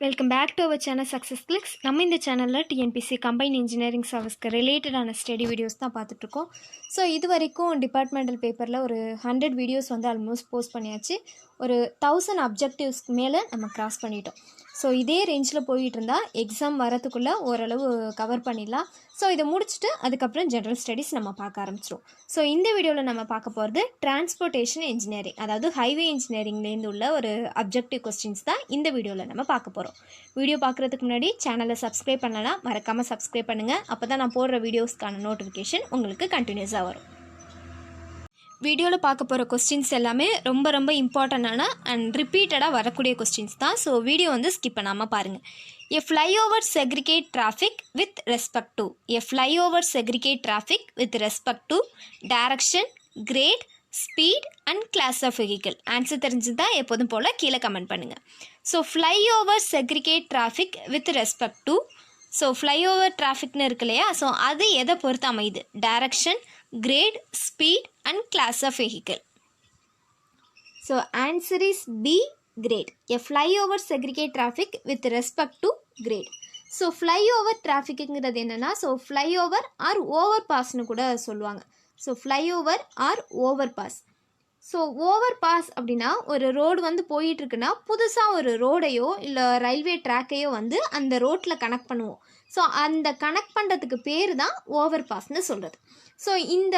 Welcome back to our channel success clicks. நம்ம இந்த சேனலில் டிஎன்பிசி கம்பைன் இன்ஜினியரிங் சர்வீஸ்க்கு ரிலேட்டடான ஸ்டடி வீடியோஸ் தான் பார்த்துட்ருக்கோம். ஸோ இது வரைக்கும் டிபார்ட்மெண்டல் பேப்பரில் ஒரு 100 வீடியோஸ் வந்து ஆல்மோஸ்ட் போஸ்ட் பண்ணியாச்சு. ஒரு 1000 அப்ஜெக்டிவ்ஸ்க்கு மேலே நம்ம கிராஸ் பண்ணிட்டோம். ஸோ இதே ரேஞ்சில் போயிட்டு இருந்தால் எக்ஸாம் வரத்துக்குள்ளே ஓரளவு கவர் பண்ணிடலாம். ஸோ இதை முடிச்சுட்டு அதுக்கப்புறம் ஜென்ரல் ஸ்டடீஸ் நம்ம பார்க்க ஆரம்பிச்சிடும். ஸோ இந்த வீடியோவில் நம்ம பார்க்க போகிறது டிரான்ஸ்போர்ட்டேஷன் இன்ஜினியரிங், அதாவது ஹைவே இன்ஜினியரிங்லேருந்து உள்ள ஒரு அப்ஜெக்டிவ் கொஸ்டின்ஸ் தான் இந்த வீடியோவில் நம்ம பார்க்க போகிறோம். வீடியோ பார்க்குறதுக்கு முன்னாடி சேனலை சப்ஸ்கிரைப் பண்ணலாம், மறக்காமல் சப்ஸ்கிரைப் பண்ணுங்கள். அப்போ தான் நான் போடுற வீடியோஸ்க்கான நோட்டிஃபிகேஷன் உங்களுக்கு கண்டினியூஸாக வரும். வீடியோவில் பார்க்க போகிற கொஸ்டின்ஸ் எல்லாமே ரொம்ப இம்பார்ட்டண்டான அண்ட் ரிப்பீட்டடாக வரக்கூடிய கொஸ்டின்ஸ் தான். ஸோ வீடியோ வந்து ஸ்கிப் பண்ணாமல் பாருங்கள். A flyover segregate traffic with respect to. A flyover segregate traffic with respect to direction, grade, speed and class of vehicle. Answer தெரிஞ்சுதா எப்போதும் போல் கீழே கமெண்ட் பண்ணுங்கள். So flyover segregate traffic with respect to. So flyover trafficனு இருக்கு இல்லையா, so அது எதை பொறுத்து அமையுது? direction, grade, speed and class of vehicle. So answer is B, grade. A flyover segregate traffic with respect to grade. So flyover trafficங்கிறது என்னென்னா, so flyover or over பாஸ்னு கூட சொல்லுவாங்க. So flyover or over pass. So over pass அப்படின்னா ஒரு road வந்து போயிட்டுருக்குன்னா புதுசாக ஒரு ரோடையோ இல்லை ரயில்வே ட்ராக்கையோ வந்து அந்த ரோட்டில் கனெக்ட் பண்ணுவோம். ஸோ அந்த கனெக்ட் பண்ணுறதுக்கு பேர் தான் ஓவர் பாஸ்ன்னு சொல்கிறது. ஸோ இந்த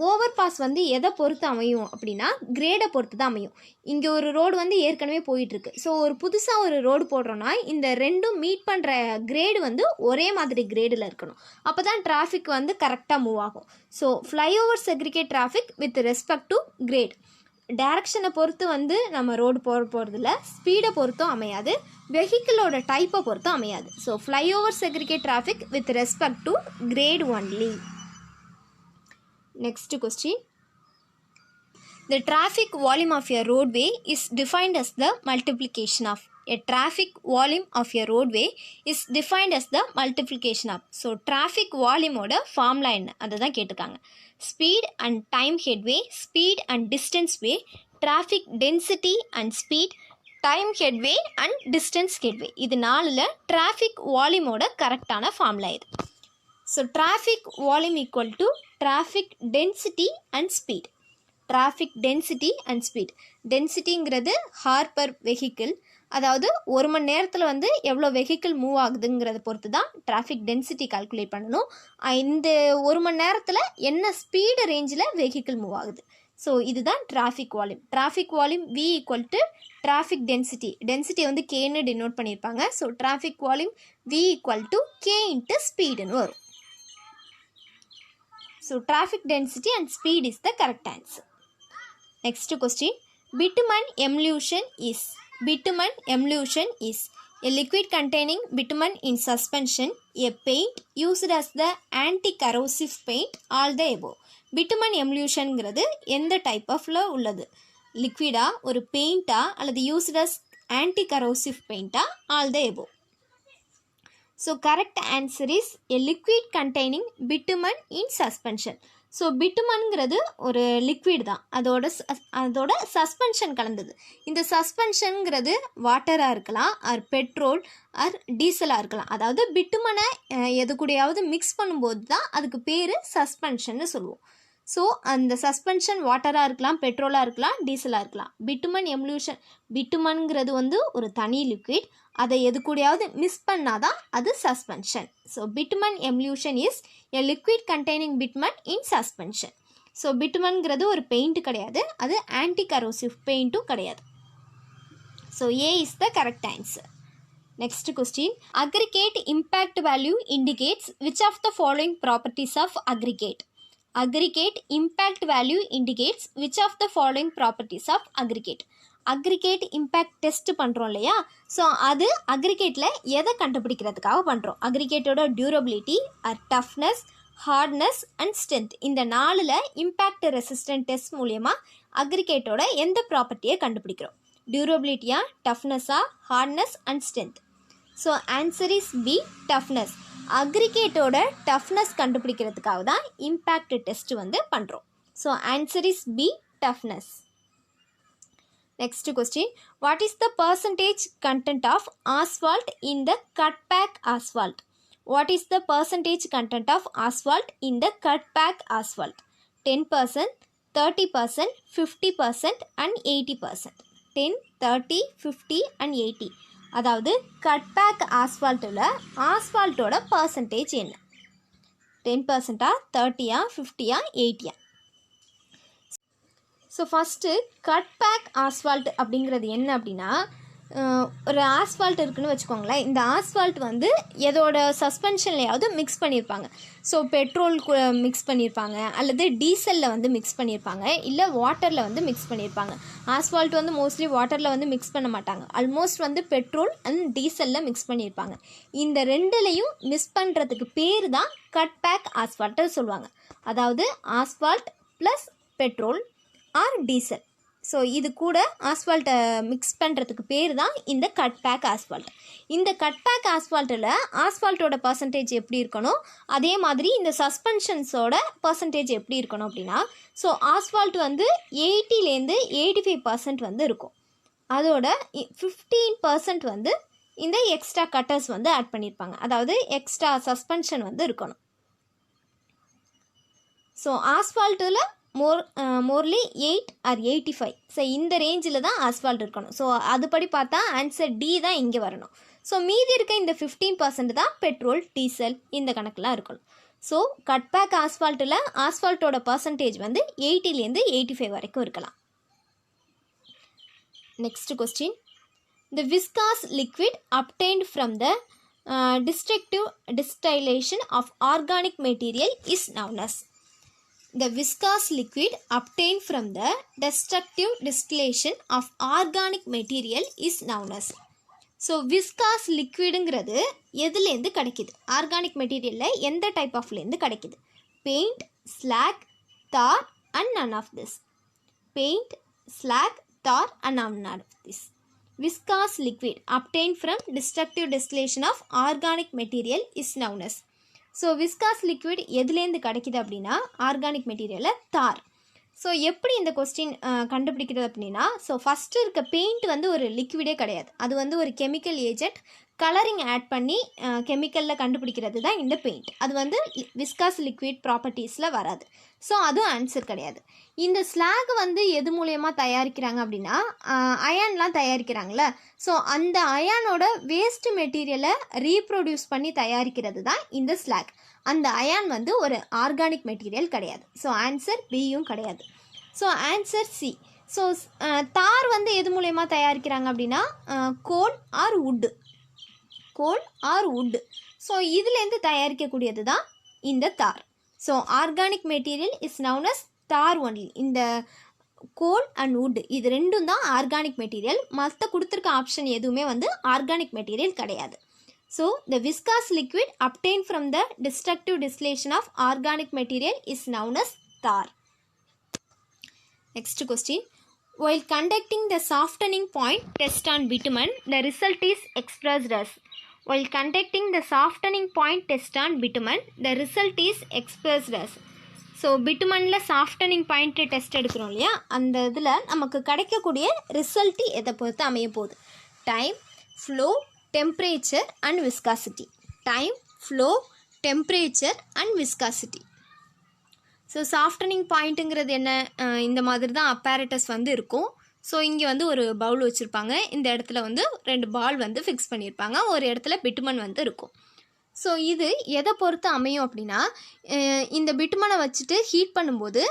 ஓவர் பாஸ் வந்து எதை பொறுத்து அமையும் அப்படின்னா கிரேடை பொறுத்து தான் அமையும். இங்கே ஒரு ரோடு வந்து ஏற்கனவே போயிட்டுருக்கு. ஸோ ஒரு புதுசாக ஒரு ரோடு போடுறோன்னா இந்த ரெண்டும் மீட் பண்ணுற கிரேடு வந்து ஒரே மாதிரி கிரேடில் இருக்கணும். அப்போ தான் டிராஃபிக் வந்து கரெக்டாக மூவ் ஆகும். So flyover segregate traffic with respect to grade. டைரக்ஷனை பொறுத்து வந்து நம்ம ரோடு போகிறதில்ல, ஸ்பீடை பொறுத்தும் அமையாது, வெஹிக்கிளோட டைப்பை பொறுத்தும் அமையாது. So flyover segregate traffic with respect to grade only. Next question. The traffic volume of a roadway is defined as the multiplication of. A traffic volume of a roadway is defined as the multiplication of. So traffic volume ஓட formula என்ன அதுதான் கேட்டிருக்காங்க. Speed and time headway, speed and distance way, traffic density and speed, time headway and distance headway. இது நாலில் traffic volume ஓட கரெக்டான formula இது. So traffic volume equal to traffic density and speed. Traffic density and speed. Densityங்கிறது hour per vehicle, அதாவது ஒரு மணி நேரத்தில் வந்து எவ்வளோ வெஹிக்கிள் மூவ் ஆகுதுங்கிறத பொறுத்து தான் டிராஃபிக் டென்சிட்டி கால்குலேட் பண்ணணும். இந்த ஒரு மணி நேரத்தில் என்ன ஸ்பீடு ரேஞ்சில் வெஹிக்கிள் மூவ் ஆகுது. ஸோ இதுதான் traffic volume. Traffic volume V equal to traffic density. Density வந்து கேன்னு டினோட் பண்ணியிருப்பாங்க. So traffic volume V equal to K into ஸ்பீடுன்னு வரும். So traffic density and speed is the correct answer. Next question. Bitumen emulsion is. Bitumen emulsion is a liquid containing bitumen in suspension, a paint used as the anti-corrosive paint, all the above. Bitumen emulsionங்கிறது எந்த type ஆஃப்ல உள்ளது? லிக்விடா, ஒரு பெயிண்டா, அல்லது used as anti-corrosive paintா, all the above. So correct answer is a liquid containing bitumen in suspension. So பிட்டுமன்ங்கிறது ஒரு liquid தான், அதோட suspension கலந்தது. இந்த சஸ்பென்ஷனுங்கிறது வாட்டராக இருக்கலாம், ஆர் பெட்ரோல் ஆர் டீசலாக இருக்கலாம். அதாவது பிட்டுமனை எது கூடயாவது மிக்ஸ் பண்ணும்போது தான் அதுக்கு பேர் சஸ்பென்ஷன்னு சொல்லுவோம். ஸோ அந்த சஸ்பென்ஷன் வாட்டராக இருக்கலாம், பெட்ரோலாக இருக்கலாம், டீசலாக இருக்கலாம். பிட்டுமன் எம்யூஷன், பிட்டுமன்ங்கிறது வந்து ஒரு தனி லிக்விட், அதை எது கூடயாவது மிக்ஸ் பண்ணாதான் அது suspension. So bitumen emulsion is a liquid containing bitumen in suspension. So பிட்டுமன்ங்கிறது ஒரு பெயிண்ட் கிடையாது, அது ஆன்டி கரோசிவ் பெயிண்ட்டும் கிடையாது. So A is the correct answer. Next question. Aggregate impact value indicates which of the following properties of aggregate? Aggregate impact value indicates which of the following properties of aggregate? Aggregate impact test பண்ணுறோம் இல்லையா, so அது அக்ரிகேட்டில் எதை கண்டுபிடிக்கிறதுக்காக பண்ணுறோம்? அக்ரிகேட்டோட durability or toughness, hardness and strength, இந்த நாலில் இம்பேக்ட் ரெசிஸ்டன்ட் டெஸ்ட் மூலியமாக அக்ரிகேட்டோட எந்த ப்ராப்பர்ட்டியை கண்டுபிடிக்கிறோம்? டியூரபிலிட்டியா, டஃப்னஸா, hardness and strength. So answer is B, toughness. அக்ரிகேட்டோட டஃப்னஸ் கண்டுபிடிக்கிறதுக்காக தான் இம்பேக்ட் டெஸ்ட் வந்து பண்ணுறோம். So answer is B, toughness. Next question. What is the percentage content of asphalt in the cut pack asphalt? What is the percentage content of asphalt in the cut pack asphalt? 10%, 30%, 50% and 80%. 10, 30, 50 and 80. அதாவது cut back ஆஸ்ஃபால்ட்டில் ஆஸ்ஃபால்ட்டோட percentage என்ன? 10%, 30, 50, 80. So first cut back asphalt அப்படிங்கிறது என்ன அப்படின்னா, ஒரு asphalt இருக்குதுன்னு வச்சுக்கோங்களேன். இந்த ஆஸ்ஃபால்ட் வந்து எதோட சஸ்பென்ஷன்லையாவது மிக்ஸ் பண்ணியிருப்பாங்க. ஸோ பெட்ரோல் மிக்ஸ் பண்ணியிருப்பாங்க, அல்லது டீசலில் வந்து மிக்ஸ் பண்ணியிருப்பாங்க, இல்லை வாட்டரில் வந்து மிக்ஸ் பண்ணியிருப்பாங்க. ஆஸ்ஃபால்ட் வந்து மோஸ்ட்லி வாட்டரில் வந்து மிக்ஸ் பண்ண மாட்டாங்க. ஆல்மோஸ்ட் வந்து பெட்ரோல் அண்ட் டீசலில் மிக்ஸ் பண்ணியிருப்பாங்க. இந்த ரெண்டுலேயும் மிக்ஸ் பண்ணுறதுக்கு பேர் தான் கட் பேக் ஆஸ்ஃபால்ட்டு சொல்லுவாங்க. அதாவது asphalt plus petrol R diesel. So இது கூட ஆஸ்ஃபால்ட்டை மிக்ஸ் பண்ணுறதுக்கு பேர் தான் இந்த கட் பேக் ஆஸ்ஃபால்ட். இந்த கட் பேக் ஆஸ்ஃபால்ட்டில் ஆஸ்ஃபால்ட்டோட பர்சன்டேஜ் எப்படி இருக்கணும், அதே மாதிரி இந்த சஸ்பென்ஷன்ஸோட பர்சன்டேஜ் எப்படி இருக்கணும் அப்படின்னா, ஸோ ஆஸ்ஃபால்ட் வந்து 80லேருந்து 85% வந்து இருக்கும். அதோட 15% வந்து இந்த எக்ஸ்ட்ரா கட்டர்ஸ் வந்து ஆட் பண்ணியிருப்பாங்க. அதாவது எக்ஸ்ட்ரா சஸ்பென்ஷன் வந்து இருக்கணும். ஸோ ஆஸ்ஃபால்ட்டில் மோர்லி 8 ஆர் 85. ஸோ இந்த ரேஞ்சில் தான் ஆஸ்ஃபால்ட் இருக்கணும். ஸோ அதுபடி பார்த்தா ஆன்சர் டி தான் இங்கே வரணும். ஸோ மீதி இருக்க இந்த 15% தான் பெட்ரோல், டீசல் இந்த கணக்கெலாம் இருக்கணும். ஸோ கட் பேக் ஆஸ்ஃபால்ட்டில் ஆஸ்ஃபால்ட்டோட பர்சன்டேஜ் வந்து 80லேருந்து 85 வரைக்கும் இருக்கலாம். Next question. The viscous liquid obtained from the destructive distillation of organic material is known as. The viscous liquid obtained from the destructive distillation of organic material is known as. So viscous லிக்விடுங்கிறது எதுலேருந்து கிடைக்கிது? Organic மெட்டீரியலில் எந்த type ஆஃப்லேருந்து கிடைக்கிது? Paint, slag, tar and none of this. Paint, slag, tar and none of this. Viscous liquid obtained from destructive distillation of organic material is known as. So viscose liquid எதுலேருந்து கிடைக்கிது அப்படின்னா organic மெட்டீரியலில் தார். So எப்படி இந்த question கண்டுபிடிக்கிறது அப்படின்னா, so first இருக்க பெயிண்ட் வந்து ஒரு லிக்விடே கிடையாது. அது வந்து ஒரு கெமிக்கல் ஏஜென்ட். கலரிங் ஆட் பண்ணி கெமிக்கலில் கண்டுபிடிக்கிறது தான் இந்த பெயிண்ட். அது வந்து விஸ்காஸ் லிக்விட் ப்ராப்பர்ட்டிஸில் வராது. ஸோ அதுவும் ஆன்சர் கிடையாது. இந்த ஸ்லாக் வந்து எது மூலயமா தயாரிக்கிறாங்க அப்படின்னா, அயான்லாம் தயாரிக்கிறாங்களே, ஸோ அந்த அயானோட வேஸ்ட் மெட்டீரியலை ரீப்ரொடியூஸ் பண்ணி தயாரிக்கிறது தான் இந்த ஸ்லாக். அந்த அயான் வந்து ஒரு ஆர்கானிக் மெட்டீரியல் கிடையாது. ஸோ ஆன்சர் பியும் கிடையாது. So answer C. ஸோ தார் வந்து எது மூலயமா தயாரிக்கிறாங்க அப்படின்னா, coal or wood. Coal or wood. So இதுலேருந்து தயாரிக்கக்கூடியது தான் இந்த தார். So organic material is known as tar only. இந்த கோல் அண்ட் வுட் இது ரெண்டும் தான் ஆர்கானிக் மெட்டீரியல். மற்ற கொடுத்துருக்க ஆப்ஷன் எதுவுமே வந்து ஆர்கானிக் மெட்டீரியல் கிடையாது. So the viscous liquid obtained from the destructive distillation of organic material is known as tar. Next question. While conducting the softening point test on bitumen, the result is expressed as. While conducting the softening point test on bitumen, the result is expressed as. So பிட்டுமனில் softening point test எடுக்கிறோம் இல்லையா, அந்த இதில் நமக்கு கிடைக்கக்கூடிய result எதை பொறுத்து அமைய போகுது? Time, flow, temperature and viscosity. Time, flow, temperature and viscosity. So softening பாயிண்ட்டுங்கிறது என்ன? இந்த மாதிரி தான் அப்பேரட்டஸ் வந்து இருக்கும். ஸோ இங்கே வந்து ஒரு பவுல் வச்சுருப்பாங்க. இந்த இடத்துல வந்து 2 பால் வந்து ஃபிக்ஸ் பண்ணியிருப்பாங்க. ஒரு இடத்துல பிட்டுமன் வந்து இருக்கும். ஸோ இது எதை பொறுத்து அமையும் அப்படின்னா, இந்த பிட்டுமனை வச்சுட்டு ஹீட் பண்ணும்போது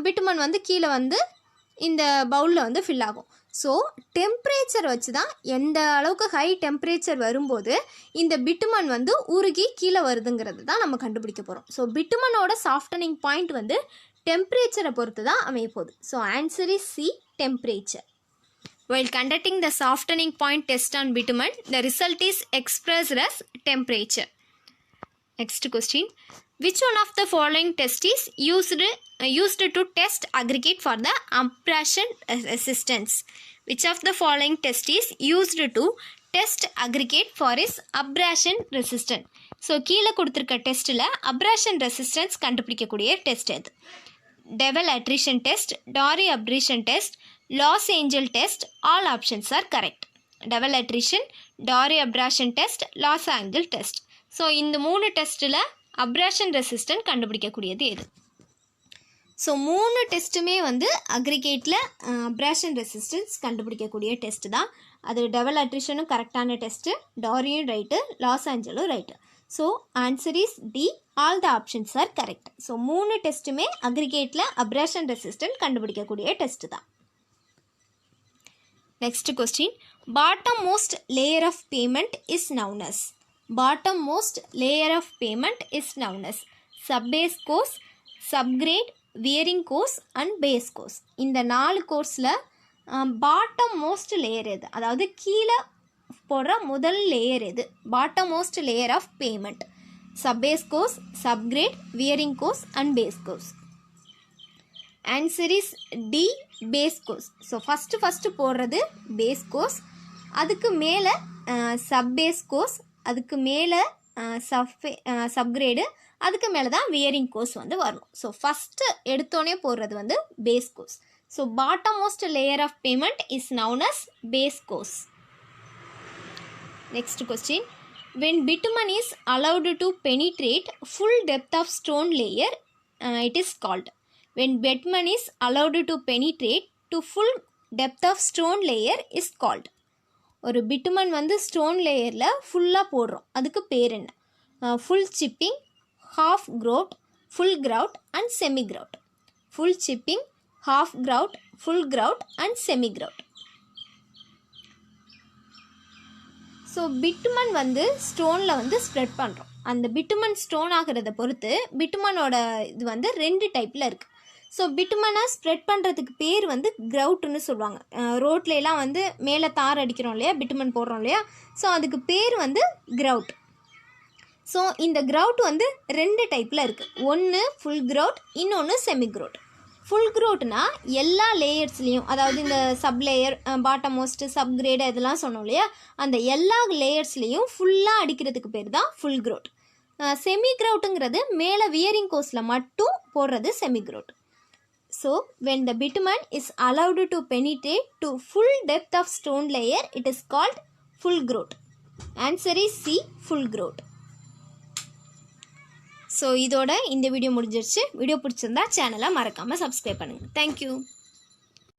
பிட்டுமன் வந்து கீழே வந்து இந்த பவுலில் வந்து ஃபில் ஆகும். ஸோ டெம்பரேச்சர் வச்சு தான் எந்த அளவுக்கு ஹை டெம்பரேச்சர் வரும்போது இந்த பிட்டுமன் வந்து உருகி கீழே வருதுங்கிறது தான் நம்ம கண்டுபிடிக்க போகிறோம். ஸோ பிட்டுமனோட சாஃப்டனிங் பாயிண்ட் வந்து டெம்பரேச்சரை பொறுத்து தான் அமைய போகுது. So answer is C, temperature. While conducting the softening point test on bitumen, the result is expressed as temperature. Next question. Which one of the following test is used to test aggregate for the abrasion resistance? Which of the following test is used to test aggregate for its abrasion resistance? So கீழே கொடுத்துருக்க டெஸ்ட்டில் abrasion resistance கண்டுபிடிக்கக்கூடிய test எது? Deval attrition test, Dorry abrasion test, Los Angeles test, all options are correct. Double attrition, Dorry abrasion test, Los Angeles test. So இந்த 3 டெஸ்ட்டில் அப்ராஷன் resistant கண்டுபிடிக்கக்கூடியது எது? So 3 டெஸ்ட்டுமே வந்து அக்ரிகேட்டில் அப்ராஷன் resistance கண்டுபிடிக்கக்கூடிய டெஸ்ட்டு தான். அது டபுள் அட்ரிஷனும் கரெக்டான டெஸ்ட்டு, டாரியும் ரைட்டு, லாஸ் ஏஞ்சலும் right. So answer is D, all the options are correct. So 3 டெஸ்ட்டுமே அக்ரிகேட்டில் அப்ராஷன் ரெசிஸ்டன்ட் கண்டுபிடிக்கக்கூடிய டெஸ்ட்டு தான். Next question, bottom most layer of pavement is known as. Bottom most layer of pavement is known as subbase course, subgrade, wearing course and base course. இந்த 4 கோர்ஸில் bottom most layer எது? அதாவது கீழே போடுற முதல் layer எது? Bottom most layer of pavement. Subbase course, subgrade, wearing course and base course. Answer is D, base course. So first போடுறது base course, அதுக்கு மேலே சப்பேஸ் கோர்ஸ், அதுக்கு மேலே சப்கிரேடு, அதுக்கு மேலே தான் வியரிங் கோர்ஸ் வந்து வரணும். ஸோ ஃபஸ்ட்டு எடுத்தோடனே போடுறது வந்து base course. So bottom most layer of pavement is known as base course. Next question, when bitumen is allowed to penetrate full depth of stone layer, it is called. When bitumen is allowed to penetrate to full depth of stone layer is called. ஒரு bitumen வந்து stone லேயரில் ஃபுல்லாக போடுறோம், அதுக்கு பேர் என்ன? Full chipping, half grout, full grout and semi grout. Full chipping, half grout, full grout and semi grout. So bitumen வந்து ஸ்டோனில் வந்து ஸ்ப்ரெட் பண்ணுறோம். அந்த பிட்டுமன் ஸ்டோன் ஆகிறத பொறுத்து பிட்டுமனோட இது வந்து 2 டைப்பில் இருக்குது. ஸோ பிட்டுமனை ஸ்ப்ரெட் பண்ணுறதுக்கு பேர் வந்து க்ரௌட்டுன்னு சொல்லுவாங்க. ரோட்லலாம் வந்து மேலே தார் அடிக்கிறோம் இல்லையா, பிட்டுமன் போடுறோம் இல்லையா, ஸோ அதுக்கு பேர் வந்து க்ரௌட். ஸோ இந்த க்ரௌட் வந்து 2 டைப்பில் இருக்குது. ஒன்று ஃபுல் க்ரௌட், இன்னொன்று செமி க்ரௌட். ஃபுல் க்ரௌட்னா எல்லா லேயர்ஸ்லேயும், அதாவது இந்த சப் லேயர், பாட்டம் மோஸ்ட்டு, சப்கிரேடு இதெல்லாம் சொன்னோம் இல்லையா, அந்த எல்லா லேயர்ஸ்லேயும் ஃபுல்லாக அடிக்கிறதுக்கு பேர் தான் ஃபுல் க்ரௌட். செமி க்ரௌட்டுங்கிறது மேலே வியரிங் கோர்ஸில் மட்டும் போடுறது semi crowd. So, when the bitumen is allowed to penetrate to full depth of stone layer, it is called full grout. Answer is C, full grout. So, இதோட இந்த video முடிஞ்சிருச்சு. Video பிடிச்சிருந்தா சேனலை மறக்காமல் சப்ஸ்கிரைப் பண்ணுங்கள். Thank you.